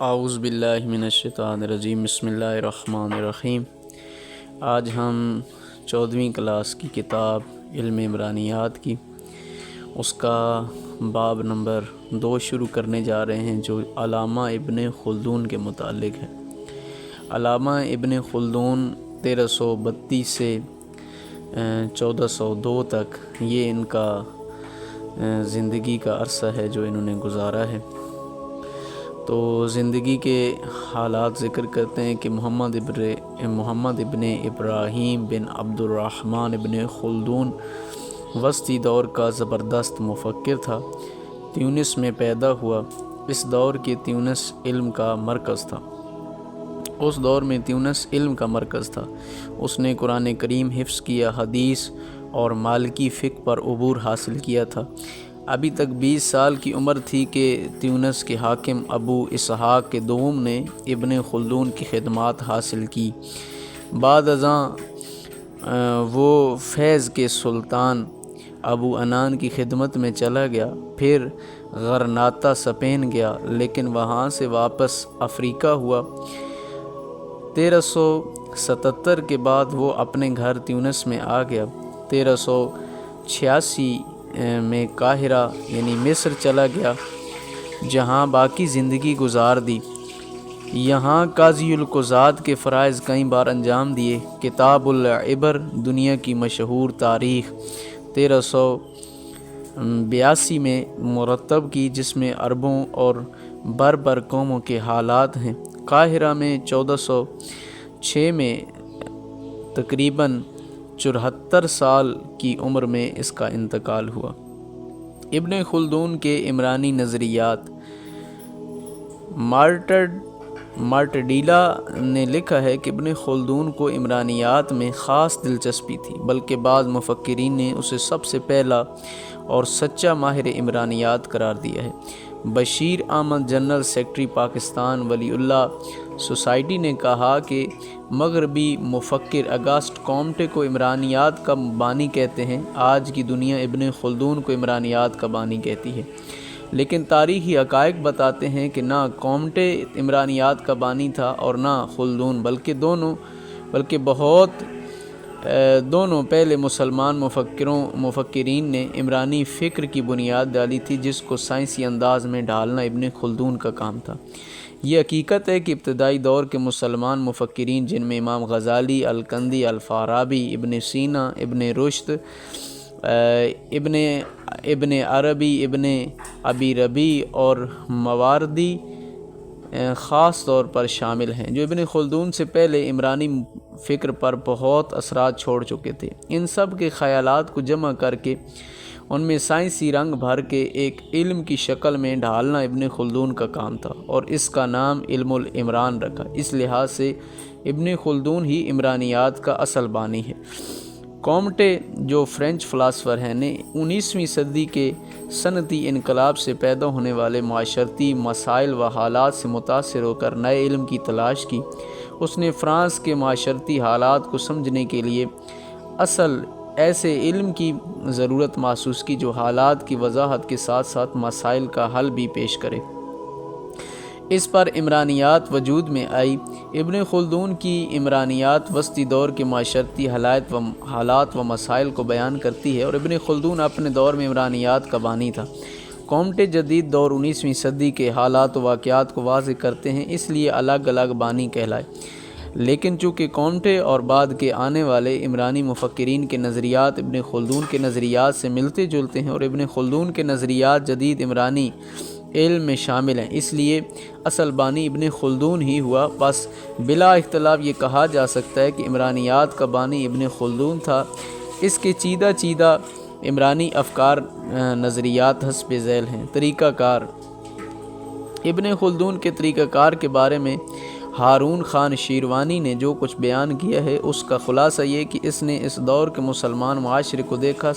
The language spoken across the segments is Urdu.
اعوذ باللہ من الشیطان الرجیم بسم اللہ الرحمن الرحیم۔ آج ہم 14ویں کلاس کی کتاب علم عمرانیات کی اس کا باب نمبر 2 شروع کرنے جا رہے ہیں، جو علامہ ابن خلدون کے متعلق ہے۔ علامہ ابن خلدون 1332 سے 1402 تک یہ ان کا زندگی کا عرصہ ہے جو انہوں نے گزارا ہے۔ تو زندگی کے حالات ذکر کرتے ہیں کہ محمد ابن ابراہیم بن عبد الرحمن ابن خلدون وسطی دور کا زبردست مفکر تھا۔ تیونس میں پیدا ہوا۔ اس دور کے تیونس علم کا مرکز تھا۔ اس دور میں تیونس علم کا مرکز تھا۔ اس نے قرآن کریم حفظ کیا، حدیث اور مالکی فقہ پر عبور حاصل کیا تھا۔ ابھی تک 20 سال کی عمر تھی کہ تیونس کے حاکم ابو اسحاق کے دوم نے ابن خلدون کی خدمات حاصل کی۔ بعد ازاں وہ فیض کے سلطان ابو عنان کی خدمت میں چلا گیا، پھر غرناطہ اسپین گیا، لیکن وہاں سے واپس افریقہ ہوا۔ 1377 کے بعد وہ اپنے گھر تیونس میں آ گیا۔ 1386 میں قاہرہ یعنی مصر چلا گیا، جہاں باقی زندگی گزار دی۔ یہاں قاضی القضات کے فرائض کئی بار انجام دیے۔ کتاب العبر دنیا کی مشہور تاریخ 1382 میں مرتب کی، جس میں عربوں اور بربر قوموں کے حالات ہیں۔ قاہرہ میں 1406 میں تقریباً 74 سال کی عمر میں اس کا انتقال ہوا۔ ابن خلدون کے عمرانی نظریات۔ مارٹڈیلا نے لکھا ہے کہ ابن خلدون کو عمرانیات میں خاص دلچسپی تھی، بلکہ بعض مفکرین نے اسے سب سے پہلا اور سچا ماہر عمرانیات قرار دیا ہے۔ بشیر احمد جنرل سیکرٹری پاکستان ولی اللہ سوسائٹی نے کہا کہ مغربی مفکر اگسٹ کامٹے کو عمرانیات کا بانی کہتے ہیں۔ آج کی دنیا ابن خلدون کو عمرانیات کا بانی کہتی ہے، لیکن تاریخی حقائق بتاتے ہیں کہ نہ کامٹے عمرانیات کا بانی تھا اور نہ خلدون، بلکہ دونوں پہلے مسلمان مفکرین نے عمرانی فکر کی بنیاد ڈالی تھی، جس کو سائنسی انداز میں ڈھالنا ابن خلدون کا کام تھا۔ یہ حقیقت ہے کہ ابتدائی دور کے مسلمان مفکرین، جن میں امام غزالی، الکندی، الفارابی، ابن سینا، ابن رشد، ابن عربی، ابن ابی ربیع اور مواردی خاص طور پر شامل ہیں، جو ابن خلدون سے پہلے عمرانی فکر پر بہت اثرات چھوڑ چکے تھے۔ ان سب کے خیالات کو جمع کر کے ان میں سائنسی رنگ بھر کے ایک علم کی شکل میں ڈھالنا ابن خلدون کا کام تھا، اور اس کا نام علم العمران رکھا۔ اس لحاظ سے ابن خلدون ہی عمرانیات کا اصل بانی ہے۔ کامٹے، جو فرینچ فلاسفر ہیں، نے 19ویں صدی کے صنعتی انقلاب سے پیدا ہونے والے معاشرتی مسائل و حالات سے متاثر ہو کر نئے علم کی تلاش کی۔ اس نے فرانس کے معاشرتی حالات کو سمجھنے کے لیے ایسے علم کی ضرورت محسوس کی جو حالات کی وضاحت کے ساتھ ساتھ مسائل کا حل بھی پیش کرے۔ اس پر عمرانیات وجود میں آئی۔ ابن خلدون کی عمرانیات وسطی دور کے معاشرتی حالات و مسائل کو بیان کرتی ہے، اور ابن خلدون اپنے دور میں عمرانیات کا بانی تھا۔ کامٹے جدید دور 19ویں صدی کے حالات و واقعات کو واضح کرتے ہیں، اس لیے الگ الگ بانی کہلائے۔ لیکن چونکہ کامٹے اور بعد کے آنے والے عمرانی مفکرین کے نظریات ابن خلدون کے نظریات سے ملتے جلتے ہیں، اور ابن خلدون کے نظریات جدید عمرانی علم میں شامل ہیں، اس لیے اصل بانی ابن خلدون ہی ہوا۔ بس بلا اختلاف یہ کہا جا سکتا ہے کہ عمرانیات کا بانی ابن خلدون تھا۔ اس کے چیدہ عمرانی افکار نظریات حسب ذیل ہیں۔ طریقہ کار۔ ابن خلدون کے طریقہ کار کے بارے میں ہارون خان شیروانی نے جو کچھ بیان کیا ہے، اس کا خلاصہ یہ کہ اس نے اس دور کے مسلمان معاشرے کو دیکھا۔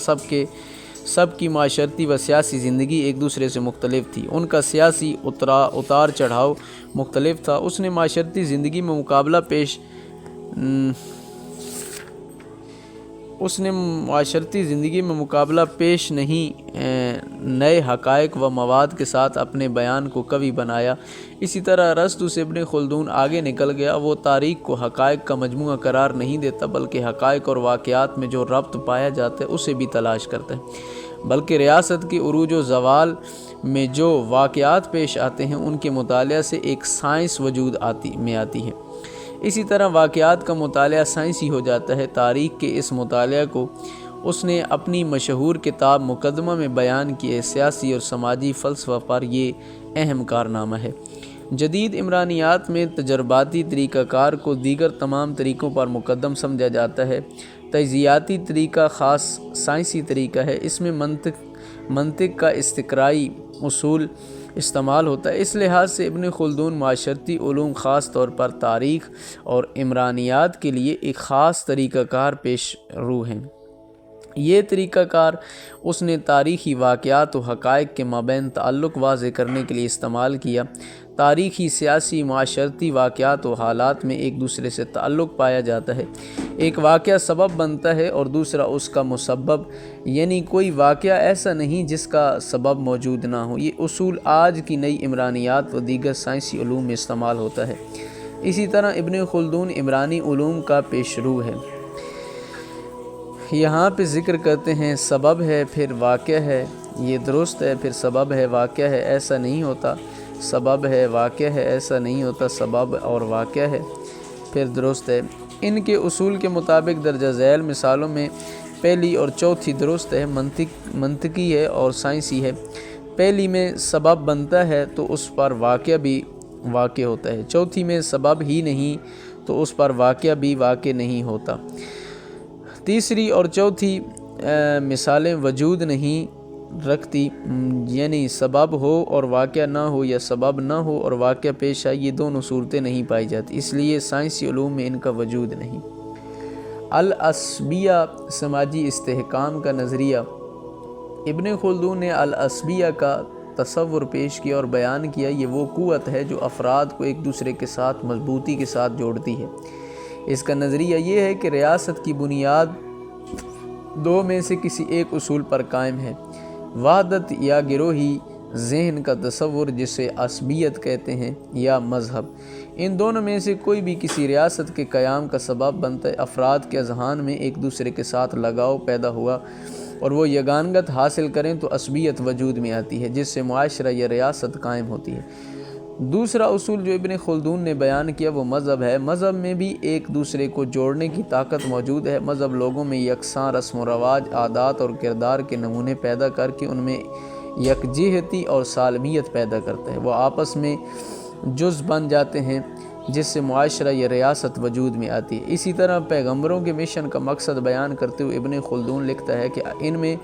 سب کی معاشرتی و سیاسی زندگی ایک دوسرے سے مختلف تھی، ان کا سیاسی اتار چڑھاؤ مختلف تھا۔ اس نے معاشرتی زندگی میں اس نے معاشرتی زندگی میں مقابلہ پیش نہیں نئے حقائق و مواد کے ساتھ اپنے بیان کو قوی بنایا۔ اسی طرح ارسطو سے ابن خلدون آگے نکل گیا، وہ تاریخ کو حقائق کا مجموعہ قرار نہیں دیتا بلکہ حقائق اور واقعات میں جو ربط پایا جاتا ہے اسے بھی تلاش کرتا ہے، بلکہ ریاست کی عروج و زوال میں جو واقعات پیش آتے ہیں ان کے مطالعہ سے ایک سائنس وجود میں آتی ہے۔ اسی طرح واقعات کا مطالعہ سائنسی ہو جاتا ہے۔ تاریخ کے اس مطالعہ کو اس نے اپنی مشہور کتاب مقدمہ میں بیان کیا ہے۔ سیاسی اور سماجی فلسفہ پر یہ اہم کارنامہ ہے۔ جدید عمرانیات میں تجرباتی طریقہ کار کو دیگر تمام طریقوں پر مقدم سمجھا جاتا ہے۔ تجزیاتی طریقہ خاص سائنسی طریقہ ہے، اس میں منطق کا استقرائی اصول استعمال ہوتا ہے۔ اس لحاظ سے ابن خلدون معاشرتی علوم خاص طور پر تاریخ اور عمرانیات کے لیے ایک خاص طریقہ کار پیش رو ہیں۔ یہ طریقہ کار اس نے تاریخی واقعات و حقائق کے مابین تعلق واضح کرنے کے لیے استعمال کیا۔ تاریخی، سیاسی، معاشرتی واقعات و حالات میں ایک دوسرے سے تعلق پایا جاتا ہے۔ ایک واقعہ سبب بنتا ہے اور دوسرا اس کا مسبب، یعنی کوئی واقعہ ایسا نہیں جس کا سبب موجود نہ ہو۔ یہ اصول آج کی نئی عمرانیات و دیگر سائنسی علوم میں استعمال ہوتا ہے۔ اسی طرح ابن خلدون عمرانی علوم کا پیشرو ہے۔ یہاں پہ ذکر کرتے ہیں سبب ہے پھر واقعہ ہے، یہ درست ہے، پھر سبب ہے واقعہ ہے، ایسا نہیں ہوتا۔ سبب ہے واقعہ ہے، ایسا نہیں ہوتا، سبب اور واقعہ ہے، پھر درست ہے۔ ان کے اصول کے مطابق درجہ ذیل مثالوں میں پہلی اور چوتھی درست ہے، منطقی ہے اور سائنسی ہے۔ پہلی میں سبب بنتا ہے تو اس پر واقعہ بھی واقع ہوتا ہے، چوتھی میں سبب ہی نہیں تو اس پر واقعہ بھی واقع نہیں ہوتا۔ تیسری اور چوتھی مثالیں وجود نہیں رکھتی، یعنی سبب ہو اور واقعہ نہ ہو یا سبب نہ ہو اور واقعہ پیش آئے، یہ دونوں صورتیں نہیں پائی جاتی، اس لیے سائنسی علوم میں ان کا وجود نہیں۔ العصبیہ، سماجی استحکام کا نظریہ۔ ابن خلدون نے العصبیہ کا تصور پیش کیا اور بیان کیا، یہ وہ قوت ہے جو افراد کو ایک دوسرے کے ساتھ مضبوطی کے ساتھ جوڑتی ہے۔ اس کا نظریہ یہ ہے کہ ریاست کی بنیاد دو میں سے کسی ایک اصول پر قائم ہے، وحدت یا گروہی ذہن کا تصور جسے عصبیت کہتے ہیں، یا مذہب۔ ان دونوں میں سے کوئی بھی کسی ریاست کے قیام کا سبب بنتا ہے۔ افراد کے اذہان میں ایک دوسرے کے ساتھ لگاؤ پیدا ہوا اور وہ یگانگت حاصل کریں تو عصبیت وجود میں آتی ہے، جس سے معاشرہ یا ریاست قائم ہوتی ہے۔ دوسرا اصول جو ابن خلدون نے بیان کیا وہ مذہب ہے۔ مذہب میں بھی ایک دوسرے کو جوڑنے کی طاقت موجود ہے۔ مذہب لوگوں میں یکساں رسم و رواج، عادات اور کردار کے نمونے پیدا کر کے ان میں یکجہتی اور سالمیت پیدا کرتا ہے۔ وہ آپس میں جز بن جاتے ہیں جس سے معاشرہ یا ریاست وجود میں آتی ہے۔ اسی طرح پیغمبروں کے مشن کا مقصد بیان کرتے ہوئے ابن خلدون لکھتا ہے کہ ان میں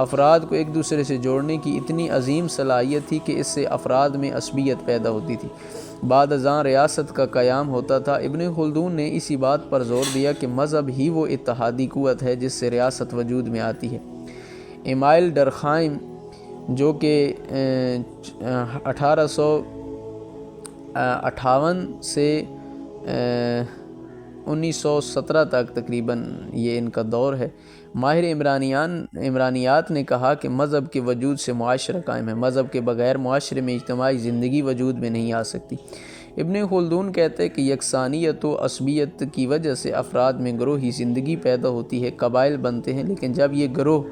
افراد کو ایک دوسرے سے جوڑنے کی اتنی عظیم صلاحیت تھی کہ اس سے افراد میں عصبیت پیدا ہوتی تھی، بعد ازاں ریاست کا قیام ہوتا تھا۔ ابن خلدون نے اسی بات پر زور دیا کہ مذہب ہی وہ اتحادی قوت ہے جس سے ریاست وجود میں آتی ہے۔ ایمائل ڈرخائم جو کہ 1858 سے 1917 تک تقریباً یہ ان کا دور ہے، ماہر عمرانیات نے کہا کہ مذہب کے وجود سے معاشرہ قائم ہے، مذہب کے بغیر معاشرے میں اجتماعی زندگی وجود میں نہیں آ سکتی۔ ابن خلدون کہتے ہیں کہ یکسانیت و عصبیت کی وجہ سے افراد میں گروہی زندگی پیدا ہوتی ہے، قبائل بنتے ہیں، لیکن جب یہ گروہ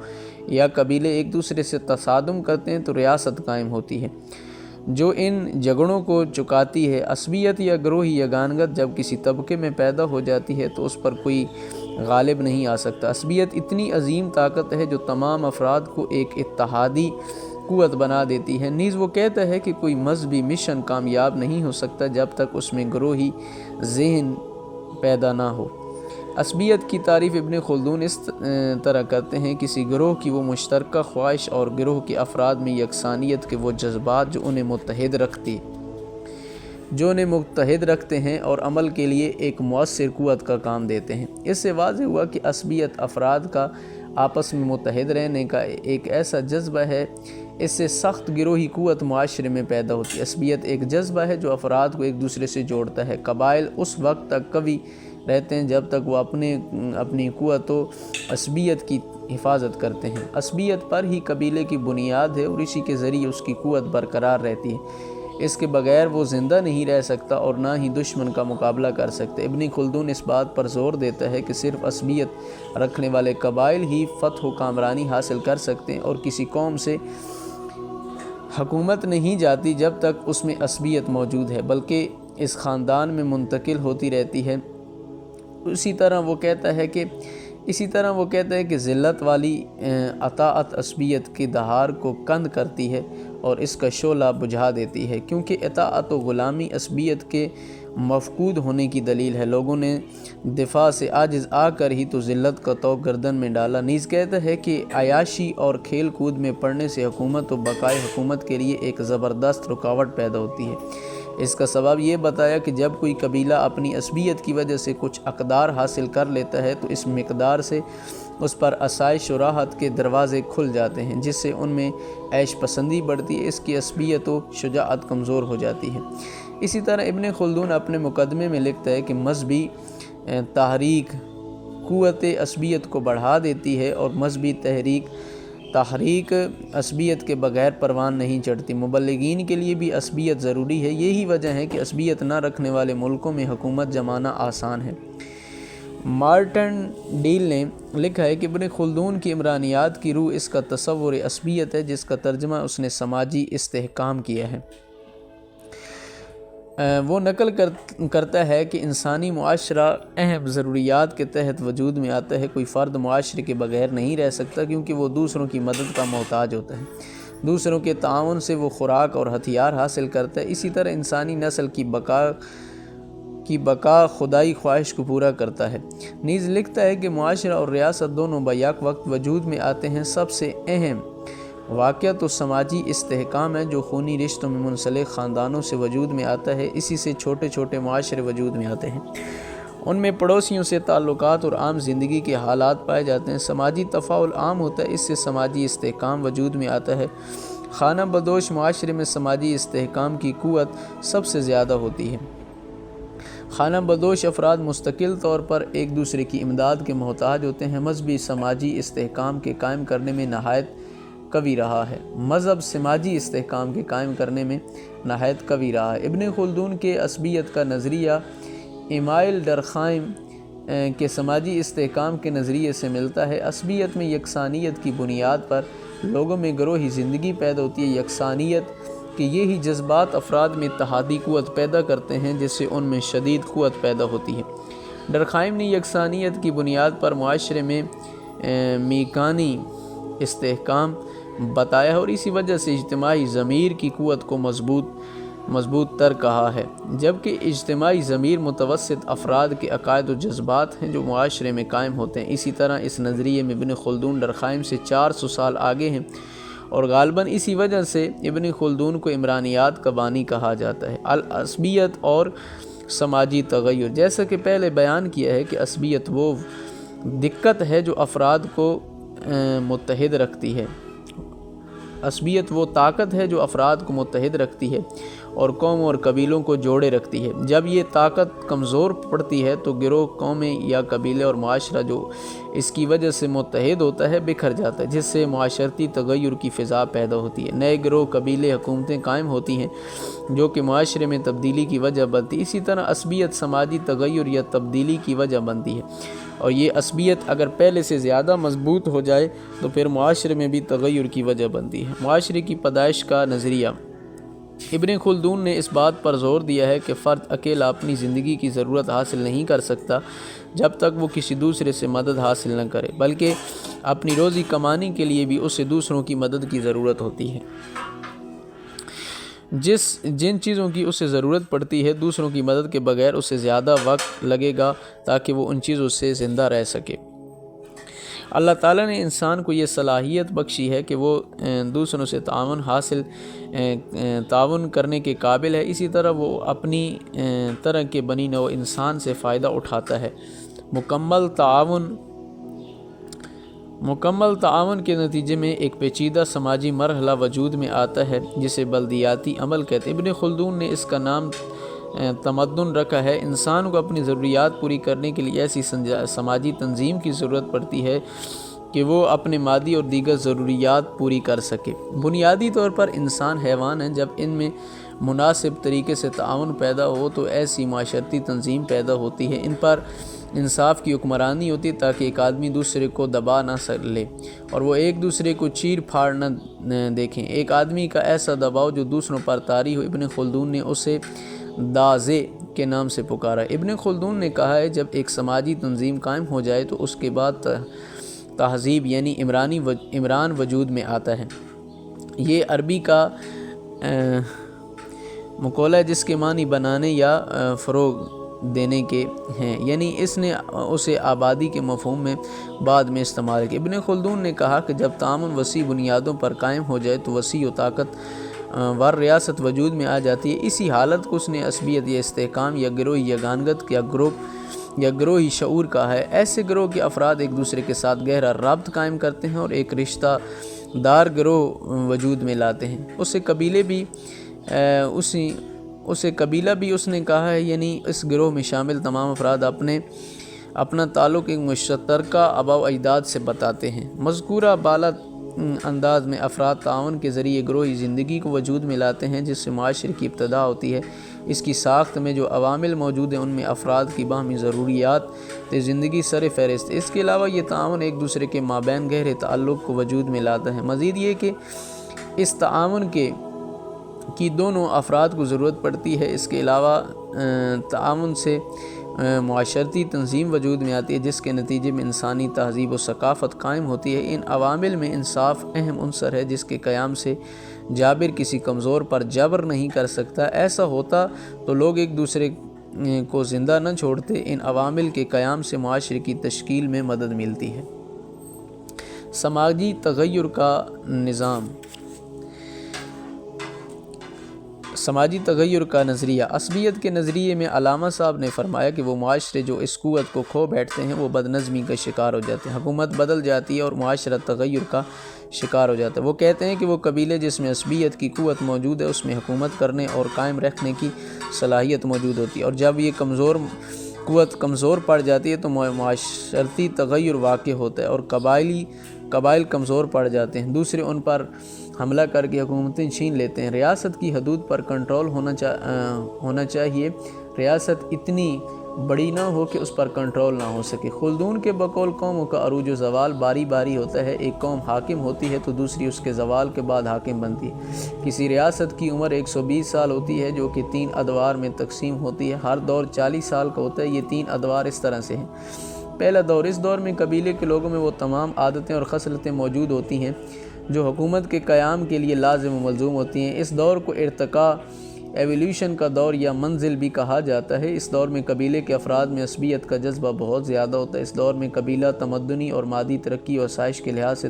یا قبیلے ایک دوسرے سے تصادم کرتے ہیں تو ریاست قائم ہوتی ہے جو ان جھگڑوں کو چکاتی ہے۔ عصبیت یا گروہی یگانگت جب کسی طبقے میں پیدا ہو جاتی ہے تو اس پر کوئی غالب نہیں آ سکتا۔ عصبیت اتنی عظیم طاقت ہے جو تمام افراد کو ایک اتحادی قوت بنا دیتی ہے۔ نیز وہ کہتا ہے کہ کوئی مذہبی مشن کامیاب نہیں ہو سکتا جب تک اس میں گروہی ذہن پیدا نہ ہو۔ عصبیت کی تعریف ابن خلدون اس طرح کرتے ہیں، کسی گروہ کی وہ مشترکہ خواہش اور گروہ کے افراد میں یکسانیت کے وہ جذبات جو انہیں متحد رکھتے ہیں اور عمل کے لیے ایک مؤثر قوت کا کام دیتے ہیں۔ اس سے واضح ہوا کہ عصبیت افراد کا آپس میں متحد رہنے کا ایک ایسا جذبہ ہے، اس سے سخت گروہی قوت معاشرے میں پیدا ہوتی ہے۔ عصبیت ایک جذبہ ہے جو افراد کو ایک دوسرے سے جوڑتا ہے۔ قبائل اس وقت تک قوی رہتے ہیں جب تک وہ اپنی قوت و عصبیت کی حفاظت کرتے ہیں۔ عصبیت پر ہی قبیلے کی بنیاد ہے اور اسی کے ذریعے اس کی قوت برقرار رہتی ہے۔ اس کے بغیر وہ زندہ نہیں رہ سکتا اور نہ ہی دشمن کا مقابلہ کر سکتے۔ ابن خلدون اس بات پر زور دیتا ہے کہ صرف عصبیت رکھنے والے قبائل ہی فتح و کامرانی حاصل کر سکتے ہیں، اور کسی قوم سے حکومت نہیں جاتی جب تک اس میں عصبیت موجود ہے، بلکہ اس خاندان میں منتقل ہوتی رہتی ہے۔ اسی طرح وہ کہتا ہے کہ ذلت والی اطاعت عصبیت کی دہار کو کند کرتی ہے اور اس کا شعلہ بجھا دیتی ہے، کیونکہ اطاعت و غلامی عصبیت کے مفقود ہونے کی دلیل ہے۔ لوگوں نے دفاع سے عاجز آ کر ہی تو ذلت کا طوق گردن میں ڈالا۔ نیز کہتا ہے کہ عیاشی اور کھیل کود میں پڑنے سے حکومت و بقائے حکومت کے لیے ایک زبردست رکاوٹ پیدا ہوتی ہے۔ اس کا سبب یہ بتایا کہ جب کوئی قبیلہ اپنی عصبیت کی وجہ سے کچھ اقدار حاصل کر لیتا ہے تو اس مقدار سے اس پر آسائش و راحت کے دروازے کھل جاتے ہیں، جس سے ان میں عیش پسندی بڑھتی ہے، اس کی عصبیت و شجاعت کمزور ہو جاتی ہے۔ اسی طرح ابن خلدون اپنے مقدمے میں لکھتا ہے کہ مذہبی تحریک قوت عصبیت کو بڑھا دیتی ہے اور مذہبی تحریک عصبیت کے بغیر پروان نہیں چڑھتی۔ مبلغین کے لیے بھی عصبیت ضروری ہے، یہی وجہ ہے کہ عصبیت نہ رکھنے والے ملکوں میں حکومت جمانا آسان ہے۔ مارٹن ڈیل نے لکھا ہے کہ ابن خلدون کی عمرانیات کی روح اس کا تصور عصبیت ہے، جس کا ترجمہ اس نے سماجی استحکام کیا ہے۔ وہ نقل کرتا ہے کہ انسانی معاشرہ اہم ضروریات کے تحت وجود میں آتا ہے۔ کوئی فرد معاشرے کے بغیر نہیں رہ سکتا، کیونکہ وہ دوسروں کی مدد کا محتاج ہوتا ہے۔ دوسروں کے تعاون سے وہ خوراک اور ہتھیار حاصل کرتا ہے۔ اسی طرح انسانی نسل کی بقا خدائی خواہش کو پورا کرتا ہے۔ نیز لکھتا ہے کہ معاشرہ اور ریاست دونوں بیک وقت وجود میں آتے ہیں۔ سب سے اہم واقعہ تو سماجی استحکام ہے، جو خونی رشتوں میں منسلک خاندانوں سے وجود میں آتا ہے۔ اسی سے چھوٹے چھوٹے معاشرے وجود میں آتے ہیں، ان میں پڑوسیوں سے تعلقات اور عام زندگی کے حالات پائے جاتے ہیں۔ سماجی تفاعل عام ہوتا ہے، اس سے سماجی استحکام وجود میں آتا ہے۔ خانہ بدوش معاشرے میں سماجی استحکام کی قوت سب سے زیادہ ہوتی ہے۔ خانہ بدوش افراد مستقل طور پر ایک دوسرے کی امداد کے محتاج ہوتے ہیں۔ مذہبی سماجی استحکام کے قائم کرنے میں نہایت قوی رہا ہے۔ ابن خلدون کے عصبیت کا نظریہ ایمائل ڈرخائم کے سماجی استحکام کے نظریے سے ملتا ہے۔ عصبیت میں یکسانیت کی بنیاد پر لوگوں میں گروہی زندگی پیدا ہوتی ہے۔ یکسانیت کہ یہی جذبات افراد میں اتحادی قوت پیدا کرتے ہیں، جس سے ان میں شدید قوت پیدا ہوتی ہے۔ ڈرخائم نے یکسانیت کی بنیاد پر معاشرے میں میکانی استحکام بتایا ہے اور اسی وجہ سے اجتماعی ضمیر کی قوت کو مضبوط تر کہا ہے، جبکہ اجتماعی ضمیر متوسط افراد کے عقائد و جذبات ہیں جو معاشرے میں قائم ہوتے ہیں۔ اسی طرح اس نظریے میں ابن خلدون ڈرخائم سے 400 سال آگے ہیں، اور غالباً اسی وجہ سے ابن خلدون کو عمرانیات کا بانی کہا جاتا ہے۔ العصبیت اور سماجی تغیر، جیسا کہ پہلے بیان کیا ہے کہ عصبیت وہ دقت ہے جو افراد کو متحد رکھتی ہے، عصبیت وہ طاقت ہے جو افراد کو متحد رکھتی ہے اور قوموں اور قبیلوں کو جوڑے رکھتی ہے۔ جب یہ طاقت کمزور پڑتی ہے تو گروہ، قومیں یا قبیلے اور معاشرہ جو اس کی وجہ سے متحد ہوتا ہے بکھر جاتا ہے، جس سے معاشرتی تغیر کی فضا پیدا ہوتی ہے۔ نئے گروہ، قبیلے، حکومتیں قائم ہوتی ہیں جو کہ معاشرے میں تبدیلی کی وجہ بنتی ہے۔ اسی طرح عصبیت سماجی تغیر یا تبدیلی کی وجہ بنتی ہے، اور یہ عصبیت اگر پہلے سے زیادہ مضبوط ہو جائے تو پھر معاشرے میں بھی تغیر کی وجہ بنتی ہے۔ معاشرے کی پیدائش کا نظریہ، ابن خلدون نے اس بات پر زور دیا ہے کہ فرد اکیلا اپنی زندگی کی ضرورت حاصل نہیں کر سکتا جب تک وہ کسی دوسرے سے مدد حاصل نہ کرے، بلکہ اپنی روزی کمانے کے لیے بھی اسے دوسروں کی مدد کی ضرورت ہوتی ہے۔ جن چیزوں کی اسے ضرورت پڑتی ہے، دوسروں کی مدد کے بغیر اسے زیادہ وقت لگے گا تاکہ وہ ان چیزوں سے زندہ رہ سکے۔ اللہ تعالیٰ نے انسان کو یہ صلاحیت بخشی ہے کہ وہ دوسروں سے تعاون کرنے کے قابل ہے، اسی طرح وہ اپنی طرح کے بنی نوع انسان سے فائدہ اٹھاتا ہے۔ مکمل تعاون کے نتیجے میں ایک پیچیدہ سماجی مرحلہ وجود میں آتا ہے جسے بلدیاتی عمل کہتے ہیں۔ ابن خلدون نے اس کا نام تمدن رکھا ہے، انسان کو اپنی ضروریات پوری کرنے کے لیے ایسی سماجی تنظیم کی ضرورت پڑتی ہے کہ وہ اپنے مادی اور دیگر ضروریات پوری کر سکے۔ بنیادی طور پر انسان حیوان ہیں۔ جب ان میں مناسب طریقے سے تعاون پیدا ہو تو ایسی معاشرتی تنظیم پیدا ہوتی ہے، ان پر انصاف کی حکمرانی ہوتی ہے تاکہ ایک آدمی دوسرے کو دبا نہ لے اور وہ ایک دوسرے کو چیر پھاڑ نہ دیکھیں۔ ایک آدمی کا ایسا دباؤ جو دوسروں پر طاری ہو، ابن خلدون نے اسے دازے کے نام سے پکارا۔ ابن خلدون نے کہا ہے جب ایک سماجی تنظیم قائم ہو جائے تو اس کے بعد تہذیب یعنی عمران وجود میں آتا ہے۔ یہ عربی کا مقولہ ہے جس کے معنی بنانے یا فروغ دینے کے ہیں، یعنی اس نے اسے آبادی کے مفہوم میں بعد میں استعمال کیا۔ ابن خلدون نے کہا کہ جب تعاون وسیع بنیادوں پر قائم ہو جائے تو وسیع و طاقت ور ریاست وجود میں آ جاتی ہے۔ اسی حالت کو اس نے عصبیت یا استحکام یا گروہی یگانگت یا گروہی شعور کہا ہے۔ ایسے گروہ کے افراد ایک دوسرے کے ساتھ گہرا رابط قائم کرتے ہیں اور ایک رشتہ دار گروہ وجود میں لاتے ہیں۔ اسے قبیلہ بھی اس نے کہا ہے، یعنی اس گروہ میں شامل تمام افراد اپنا تعلق ایک مشترکہ آباء و اجداد سے بتاتے ہیں۔ مذکورہ بالا انداز میں افراد تعاون کے ذریعے گروہی زندگی کو وجود میں لاتے ہیں جس سے معاشرے کی ابتدا ہوتی ہے۔ اس کی ساخت میں جو عوامل موجود ہیں ان میں افراد کی باہمی ضروریات زندگی سر فہرست ہے۔ اس کے علاوہ یہ تعاون ایک دوسرے کے مابین گہرے تعلق کو وجود میں لاتا ہے۔ مزید یہ کہ اس تعاون کی دونوں افراد کو ضرورت پڑتی ہے۔ اس کے علاوہ تعاون سے معاشرتی تنظیم وجود میں آتی ہے جس کے نتیجے میں انسانی تہذیب و ثقافت قائم ہوتی ہے۔ ان عوامل میں انصاف اہم عنصر ہے جس کے قیام سے جابر کسی کمزور پر جبر نہیں کر سکتا۔ ایسا ہوتا تو لوگ ایک دوسرے کو زندہ نہ چھوڑتے۔ ان عوامل کے قیام سے معاشرے کی تشکیل میں مدد ملتی ہے۔ سماجی تغیر کا نظام، سماجی تغیر کا نظریہ۔ عصبیت کے نظریے میں علامہ صاحب نے فرمایا کہ وہ معاشرے جو اس قوت کو کھو بیٹھتے ہیں وہ بدنظمی کا شکار ہو جاتے ہیں، حکومت بدل جاتی ہے اور معاشرہ تغیر کا شکار ہو جاتا ہے۔ وہ کہتے ہیں کہ وہ قبیلے جس میں عصبیت کی قوت موجود ہے اس میں حکومت کرنے اور قائم رکھنے کی صلاحیت موجود ہوتی ہے، اور جب یہ قوت کمزور پڑ جاتی ہے تو معاشرتی تغیر واقع ہوتا ہے اور قبائل کمزور پڑ جاتے ہیں، دوسرے ان پر حملہ کر کے حکومتیں چھین لیتے ہیں۔ ریاست کی حدود پر کنٹرول ہونا چاہیے، ریاست اتنی بڑی نہ ہو کہ اس پر کنٹرول نہ ہو سکے۔ خلدون کے بقول قوموں کا عروج و زوال باری باری ہوتا ہے، ایک قوم حاکم ہوتی ہے تو دوسری اس کے زوال کے بعد حاکم بنتی ہے۔ کسی ریاست کی عمر 120 سال ہوتی ہے جو کہ 3 ادوار میں تقسیم ہوتی ہے، ہر دور 40 سال کا ہوتا ہے۔ یہ 3 ادوار اس طرح سے ہیں۔ پہلا دور، اس دور میں قبیلے کے لوگوں میں وہ تمام عادتیں اور خصلتیں موجود ہوتی ہیں جو حکومت کے قیام کے لیے لازم و ملزوم ہوتی ہیں۔ اس دور کو ارتقاء ایولیوشن کا دور یا منزل بھی کہا جاتا ہے۔ اس دور میں قبیلے کے افراد میں عصبیت کا جذبہ بہت زیادہ ہوتا ہے۔ اس دور میں قبیلہ تمدنی اور مادی ترقی اور آسائش کے لحاظ سے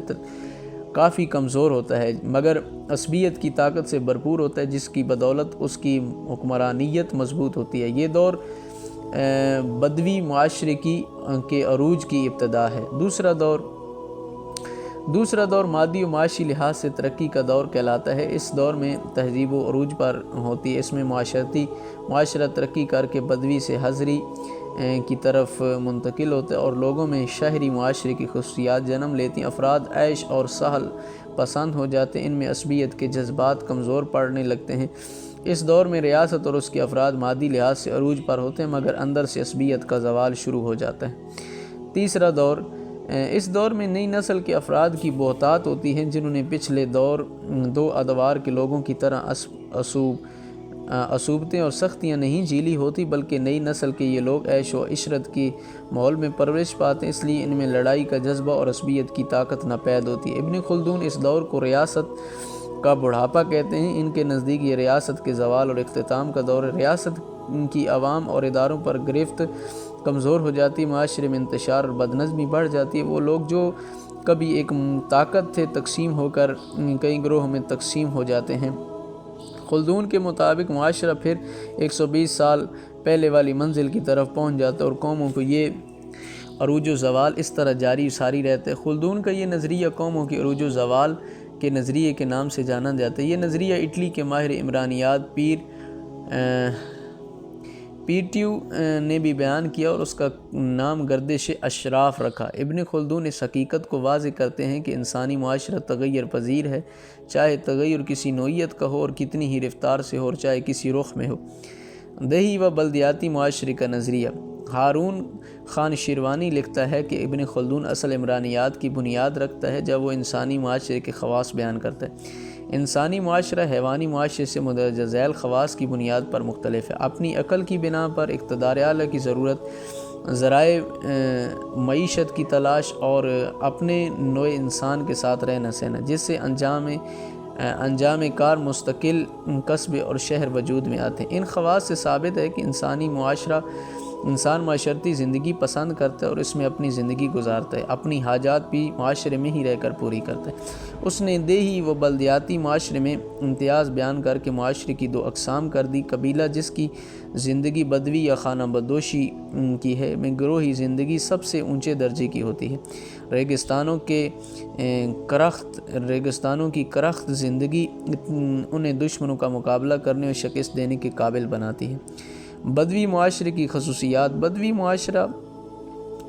کافی کمزور ہوتا ہے مگر عصبیت کی طاقت سے بھرپور ہوتا ہے جس کی بدولت اس کی حکمرانیت مضبوط ہوتی ہے۔ یہ دور بدوی معاشرے کے عروج کی ابتدا ہے۔ دوسرا دور مادی و معاشی لحاظ سے ترقی کا دور کہلاتا ہے۔ اس دور میں تہذیب و عروج پر ہوتی ہے۔ اس میں معاشرہ ترقی کر کے بدوی سے حضری کی طرف منتقل ہوتا ہے اور لوگوں میں شہری معاشرے کی خصوصیات جنم لیتی ہیں۔ افراد عیش اور سہل پسند ہو جاتے ہیں، ان میں عصبیت کے جذبات کمزور پڑنے لگتے ہیں۔ اس دور میں ریاست اور اس کے افراد مادی لحاظ سے عروج پر ہوتے ہیں مگر اندر سے عصبیت کا زوال شروع ہو جاتا ہے۔ تیسرا دور، اس دور میں نئی نسل کے افراد کی بہتات ہوتی ہیں جنہوں نے پچھلے 2 ادوار کے لوگوں کی طرح اصوبتیں اور سختیاں نہیں جھیلی ہوتی، بلکہ نئی نسل کے یہ لوگ عیش و عشرت کی ماحول میں پرورش پاتے ہیں، اس لیے ان میں لڑائی کا جذبہ اور عصبیت کی طاقت ناپید ہوتی ہے۔ ابن خلدون اس دور کو ریاست کا بڑھاپا کہتے ہیں۔ ان کے نزدیک یہ ریاست کے زوال اور اختتام کا دور ہے۔ ریاست کی عوام اور اداروں پر گرفت کمزور ہو جاتی ہے، معاشرے میں انتشار اور بدنظمی بڑھ جاتی ہے۔ وہ لوگ جو کبھی ایک طاقت تھے تقسیم ہو کر کئی گروہوں میں تقسیم ہو جاتے ہیں۔ خلدون کے مطابق معاشرہ پھر 120 سال پہلے والی منزل کی طرف پہنچ جاتا ہے اور قوموں کو یہ عروج و زوال اس طرح جاری ساری رہتا ہے۔ خلدون کا یہ نظریہ قوموں کے عروج و زوال کے نظریے کے نام سے جانا جاتا ہے۔ یہ نظریہ اٹلی کے ماہر عمرانیات پیٹیو نے بھی بیان کیا اور اس کا نام گردش اشراف رکھا۔ ابن خلدون اس حقیقت کو واضح کرتے ہیں کہ انسانی معاشرہ تغیر پذیر ہے، چاہے تغیر کسی نوعیت کا ہو اور کتنی ہی رفتار سے ہو، اور چاہے کسی رخ میں ہو۔ دیہی و بلدیاتی معاشرے کا نظریہ۔ ہارون خان شیروانی لکھتا ہے کہ ابن خلدون اصل عمرانیات کی بنیاد رکھتا ہے جب وہ انسانی معاشرے کے خواص بیان کرتا ہے۔ انسانی معاشرہ حیوانی معاشرے سے مندرجہ ذیل خواص کی بنیاد پر مختلف ہے۔ اپنی عقل کی بنا پر اقتدار اعلیٰ کی ضرورت، ذرائع معیشت کی تلاش اور اپنے نوع انسان کے ساتھ رہنا سہنا، جس سے انجام کار مستقل کسب اور شہر وجود میں آتے ہیں۔ ان خواص سے ثابت ہے کہ انسان معاشرتی زندگی پسند کرتا ہے اور اس میں اپنی زندگی گزارتا ہے، اپنی حاجات بھی معاشرے میں ہی رہ کر پوری کرتا ہے۔ اس نے دیہی و بلدیاتی معاشرے میں امتیاز بیان کر کے معاشرے کی دو اقسام کر دی: قبیلہ جس کی زندگی بدوی یا خانہ بدوشی کی ہے، میں گروہی زندگی سب سے اونچے درجے کی ہوتی ہے۔ ریگستانوں کی کرخت زندگی انہیں دشمنوں کا مقابلہ کرنے اور شکست دینے کے قابل بناتی ہے۔ بدوی معاشرے کی خصوصیات۔ بدوی معاشرہ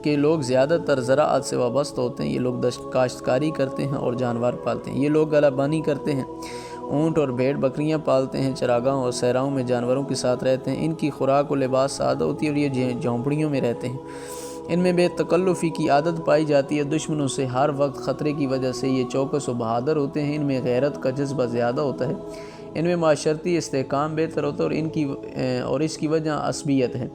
کے لوگ زیادہ تر زراعت سے وابستہ ہوتے ہیں۔ یہ لوگ کاشتکاری کرتے ہیں اور جانور پالتے ہیں۔ یہ لوگ گلہ بانی کرتے ہیں، اونٹ اور بھیڑ بکریاں پالتے ہیں، چراگاہوں اور صحراؤں میں جانوروں کے ساتھ رہتے ہیں۔ ان کی خوراک و لباس سادہ ہوتی ہے اور یہ جھونپڑیوں میں رہتے ہیں۔ ان میں بے تکلفی کی عادت پائی جاتی ہے۔ دشمنوں سے ہر وقت خطرے کی وجہ سے یہ چوکس و بہادر ہوتے ہیں۔ ان میں غیرت کا جذبہ زیادہ ہوتا ہے۔ ان میں معاشرتی استحکام بہتر ہوتا ہے اور اس کی وجہ عصبیت ہے۔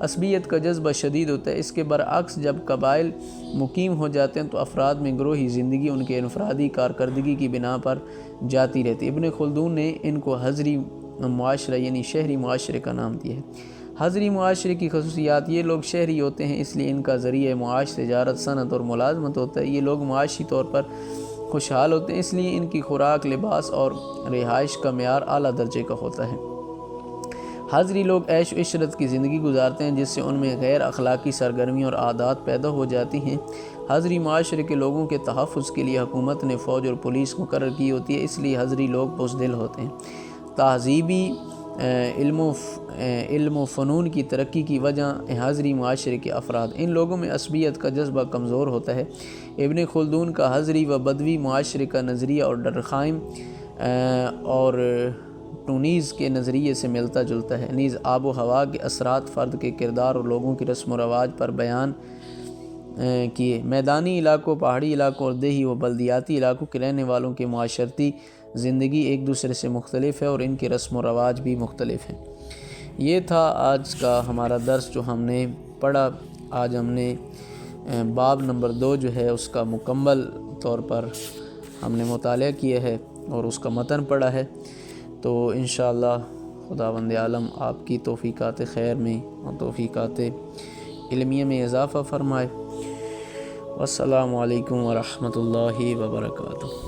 عصبیت کا جذبہ شدید ہوتا ہے۔ اس کے برعکس جب قبائل مقیم ہو جاتے ہیں تو افراد میں گروہی زندگی ان کے انفرادی کارکردگی کی بنا پر جاتی رہتی ہے۔ ابن خلدون نے ان کو حضری معاشرہ یعنی شہری معاشرے کا نام دیا ہے۔ حضری معاشرے کی خصوصیات۔ یہ لوگ شہری ہوتے ہیں، اس لیے ان کا ذریعہ معاش تجارت، صنعت اور ملازمت ہوتا ہے۔ یہ لوگ معاشی طور پر خوشحال ہوتے ہیں، اس لیے ان کی خوراک، لباس اور رہائش کا معیار اعلیٰ درجے کا ہوتا ہے۔ حضری لوگ عیش و عشرت کی زندگی گزارتے ہیں، جس سے ان میں غیر اخلاقی سرگرمیاں اور عادات پیدا ہو جاتی ہیں۔ حضری معاشرے کے لوگوں کے تحفظ کے لیے حکومت نے فوج اور پولیس مقرر کی ہوتی ہے، اس لیے حضری لوگ بزدل ہوتے ہیں۔ تہذیبی علم و فنون کی ترقی کی وجہ حضری معاشرے کے افراد۔ ان لوگوں میں عصبیت کا جذبہ کمزور ہوتا ہے۔ ابن خلدون کا حضری و بدوی معاشرے کا نظریہ اور ڈرخائم اور ٹونیز کے نظریے سے ملتا جلتا ہے۔ نیز آب و ہوا کے اثرات فرد کے کردار اور لوگوں کی رسم و رواج پر بیان کیے۔ میدانی علاقوں، پہاڑی علاقوں اور دیہی و بلدیاتی علاقوں کے رہنے والوں کی معاشرتی زندگی ایک دوسرے سے مختلف ہے اور ان کے رسم و رواج بھی مختلف ہیں۔ یہ تھا آج کا ہمارا درس جو ہم نے پڑھا۔ آج ہم نے باب نمبر 2 جو ہے اس کا مکمل طور پر ہم نے مطالعہ کیا ہے اور اس کا متن پڑھا ہے۔ تو انشاءاللہ خداوند عالم آپ کی توفیقات خیر میں اور توفیقات علمیہ میں اضافہ فرمائے۔ والسلام علیکم ورحمۃ اللہ وبرکاتہ۔